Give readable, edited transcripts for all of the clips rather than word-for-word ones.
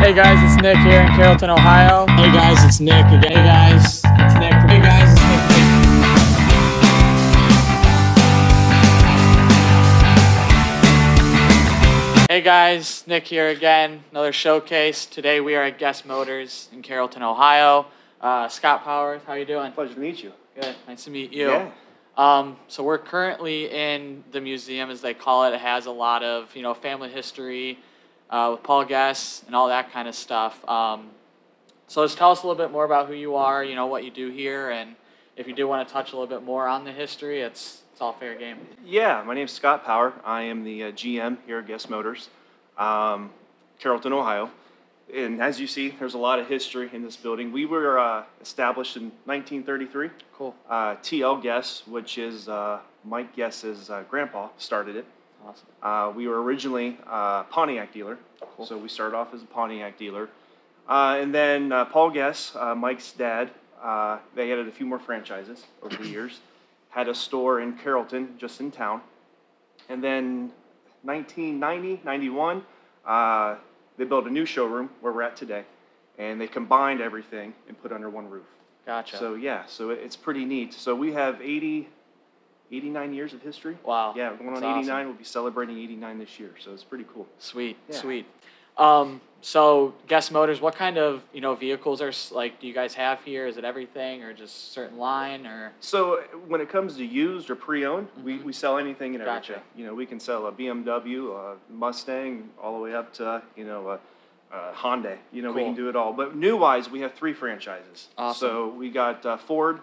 Hey guys, it's Nick here in Carrollton, Ohio. Hey guys, it's Nick again. Hey guys, it's Nick. Hey guys, it's Nick. Hey guys, Nick here again. Another showcase. Today we are at Guest Motors in Carrollton, Ohio. Scott Powers, how you doing? Pleasure to meet you. Good, nice to meet you. Yeah. So we're currently in the museum, as they call it. It has a lot of, family history with Paul Guest and all that kind of stuff. So just tell us a little bit more about who you are, what you do here, and if you do want to touch a little bit more on the history, it's all fair game. Yeah, my name's Scott Power. I am the GM here at Guest Motors, Carrollton, Ohio. And as you see, there's a lot of history in this building. We were established in 1933. Cool. TL Guest, which is Mike Guest's grandpa, started it. Awesome. We were originally a Pontiac dealer, Cool. so we started off as a Pontiac dealer. And then Paul Guest, Mike's dad, they added a few more franchises over the years. Had a store in Carrollton, just in town. And then 1990, 91, they built a new showroom where we're at today. And they combined everything and put under one roof. Gotcha. So yeah, so it's pretty neat. So we have 89 years of history. Wow. Yeah, going That's on 89. awesome. We'll be celebrating 89 this year. So it's pretty cool. Sweet, Yeah. sweet. So Guest Motors, what kind of vehicles are do you guys have here? Is it everything or just certain line or? So when it comes to used or pre-owned, we sell anything and Gotcha. everything. We can sell a BMW, a Mustang, all the way up to a Hyundai. We Cool. can do it all. But new-wise, we have 3 franchises. Awesome. So we got Ford,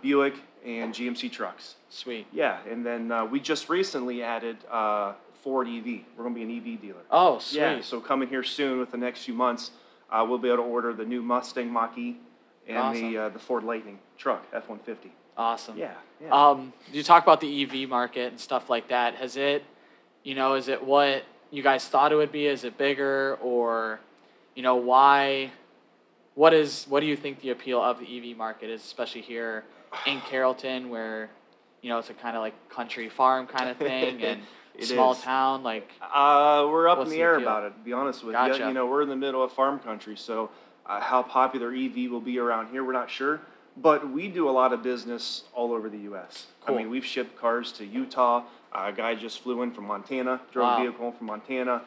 Buick, and GMC trucks. Sweet. Yeah, and then we just recently added Ford EV. We're going to be an EV dealer. Oh, sweet. Yeah, so coming here soon with the next few months, we'll be able to order the new Mustang Mach-E and Awesome. the Ford Lightning truck, F-150. Awesome. Yeah. You talk about the EV market and stuff like that. Has it, is it what you guys thought it would be? Is it bigger or, why? What do you think the appeal of the EV market is, especially here in Carrollton, where, it's a kind of like country farm kind of thing and It small is. town, like. We're up What's in the the air appeal? about it, to be honest with Gotcha. you. We're in the middle of farm country, so how popular EV will be around here, we're not sure. But we do a lot of business all over the U.S. Cool. I mean, we've shipped cars to Utah. A guy just flew in from Montana, drove Wow. a vehicle from Montana.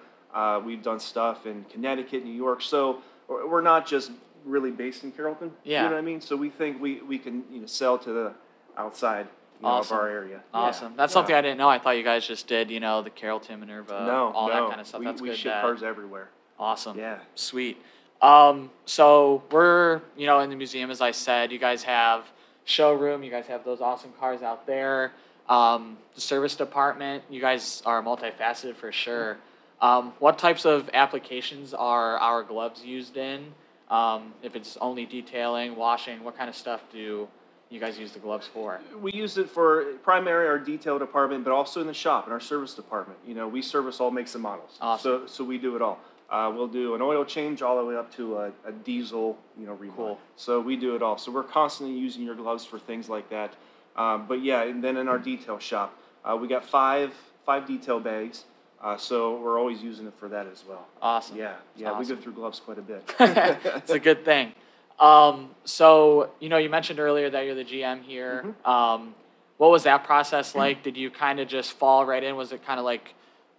We've done stuff in Connecticut, New York. So we're not just really based in Carrollton. Yeah. You know what I mean? So we think we can sell to the outside of Awesome. our area. Awesome. Yeah. That's Yeah. something I didn't know. I thought you guys just did, the Carrollton, Minerva, all that kind of stuff. That's we good. ship cars everywhere. Awesome. Yeah. Sweet. So we're, in the museum, as I said. You guys have showroom. You guys have those awesome cars out there. The service department. You guys are multifaceted for sure. What types of applications are our gloves used in? If it's only detailing, washing, what kind of stuff do you guys use the gloves for? We use it for primarily our detail department, but also in the shop, in our service department. We service all makes and models. Awesome. So we do it all. We'll do an oil change all the way up to a diesel, rebuild. Cool. So we do it all. So we're constantly using your gloves for things like that. But yeah, and then in our detail shop, we got five detail bags. So we're always using it for that as well. Awesome. Yeah, we awesome. go through gloves quite a bit. It's a good thing. So, you mentioned earlier that you're the GM here. What was that process like? Did you kind of just fall right in? Was it kind of like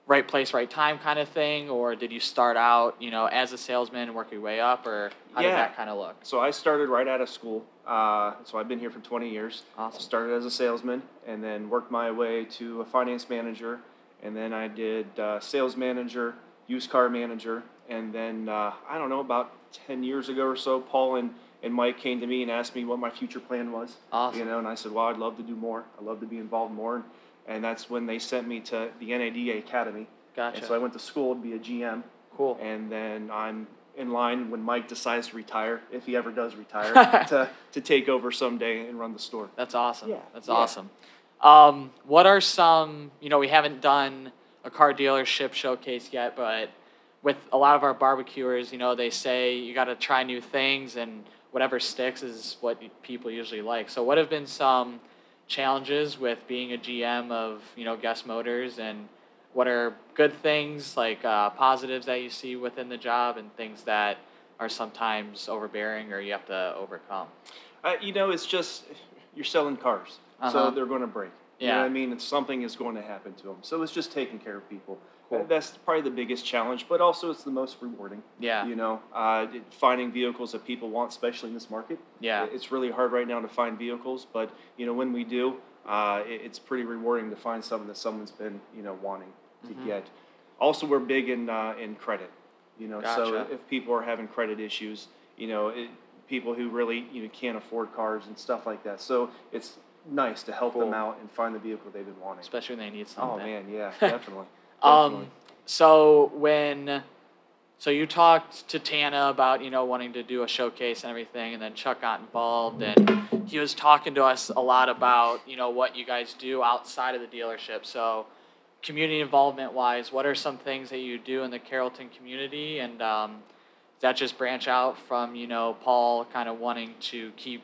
right place, right time kind of thing? Or did you start out, as a salesman and work your way up? Or how did that kind of look? So I started right out of school. So I've been here for 20 years. Awesome. Started as a salesman and then worked my way to a finance manager. And then I did sales manager, used car manager. And then, about 10 years ago or so, Paul and Mike came to me and asked me what my future plan was. Awesome. And I said, well, I'd love to do more. I'd love to be involved more. And that's when they sent me to the NADA Academy. Gotcha. And so I went to school to be a GM. Cool. And then I'm in line when Mike decides to retire, if he ever does retire, to take over someday and run the store. That's awesome. Yeah. That's Yeah. awesome. What are some, we haven't done a car dealership showcase yet, but with a lot of our barbecuers, they say you got to try new things and whatever sticks is what people usually like. So what have been some challenges with being a GM of, Guest Motors and what are good things, like positives that you see within the job, and things that are sometimes overbearing or you have to overcome? It's just you're selling cars, so they're going to break. You know what I mean? Something is going to happen to them. So it's just taking care of people. Cool. That's probably the biggest challenge, but also it's the most rewarding. Yeah. Finding vehicles that people want, especially in this market. Yeah. It's really hard right now to find vehicles, but when we do, it's pretty rewarding to find something that someone's been wanting to get. Also, we're big in credit. Gotcha. So if people are having credit issues, people who really can't afford cars and stuff like that. So it's nice to help them out and find the vehicle they've been wanting. Especially when they need something. Oh man, yeah, definitely. So you talked to Tana about wanting to do a showcase and everything, and then Chuck got involved, and he was talking to us a lot about what you guys do outside of the dealership. So community involvement wise, what are some things that you do in the Carrollton community, and does that just branch out from Paul kind of wanting to keep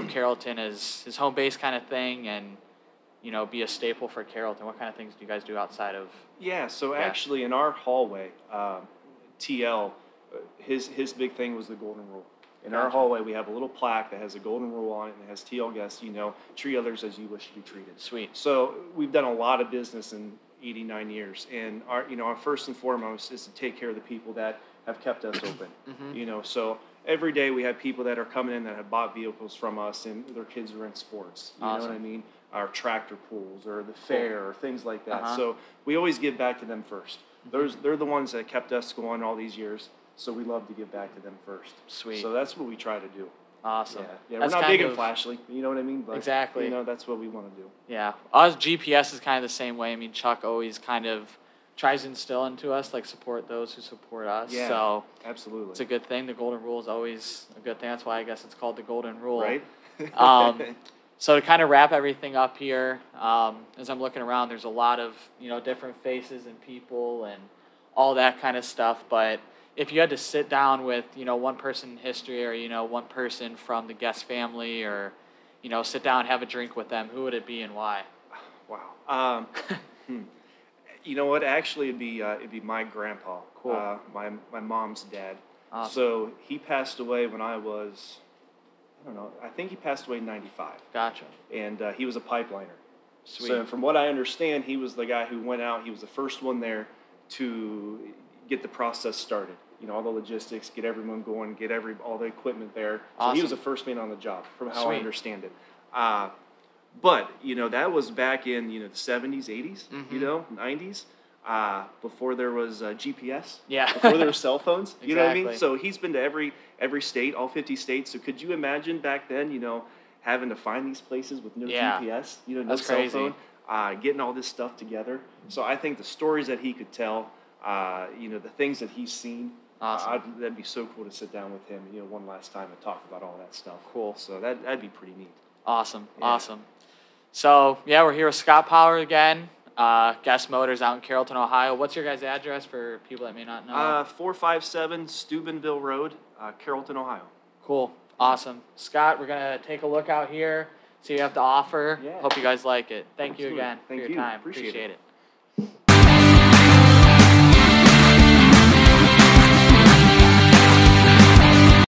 Carrollton as his home base kind of thing, and be a staple for Carrollton? What kind of things do you guys do outside of? Yeah, so actually in our hallway, TL, his big thing was the golden rule. In our hallway, we have a little plaque that has a golden rule on it, and it has TL guests, treat others as you wish to be treated. Sweet. So we've done a lot of business in 89 years, and our first and foremost is to take care of the people that have kept us open. So every day we have people that are coming in that have bought vehicles from us, and their kids are in sports. You know what I mean? Our tractor pools or the fair or things like that. So we always give back to them first. They're the ones that kept us going all these years. So we love to give back to them first. Sweet. So that's what we try to do. Awesome. Yeah. We're not big and flashy. You know what I mean? But, exactly. That's what we want to do. Yeah. Us GPS is kind of the same way. I mean, Chuck always kind of tries to instill into us, like, support those who support us. Yeah, so absolutely. It's a good thing. The golden rule is always a good thing. That's why I guess it's called the golden rule. Right. So to kind of wrap everything up here, as I'm looking around, there's a lot of different faces and people and all that kind of stuff. But if you had to sit down with one person in history, or one person from the Guest family, or sit down and have a drink with them, who would it be and why? Wow. You know what? Actually, it'd be my grandpa. Cool. My mom's dad. Awesome. So he passed away when I was, I don't know. I think he passed away in '95. Gotcha. And he was a pipeliner. Sweet. So from what I understand, he was the guy who went out. He was the first one there to get the process started. All the logistics, get everyone going, get all the equipment there. So he was the first man on the job, from how I understand it. But that was back in the 70s, 80s, 90s, before there was GPS. Yeah. Before there were cell phones. You know what I mean? Exactly. So he's been to every state, all 50 states. So could you imagine back then, having to find these places with no GPS, no That's cell crazy. phone, getting all this stuff together. So I think the stories that he could tell, the things that he's seen. Awesome. That'd be so cool to sit down with him, one last time and talk about all that stuff. Cool. So that'd be pretty neat. Awesome. Yeah. Awesome. So, we're here with Scott Power again, Guest Motors out in Carrollton, Ohio. What's your guys' address for people that may not know? 457 Steubenville Road, Carrollton, Ohio. Cool. Awesome. Scott, we're going to take a look out here, see what you have to offer. Yeah. Hope you guys like it. Thank you Absolutely. again for Thank your you. time. Appreciate Appreciate it.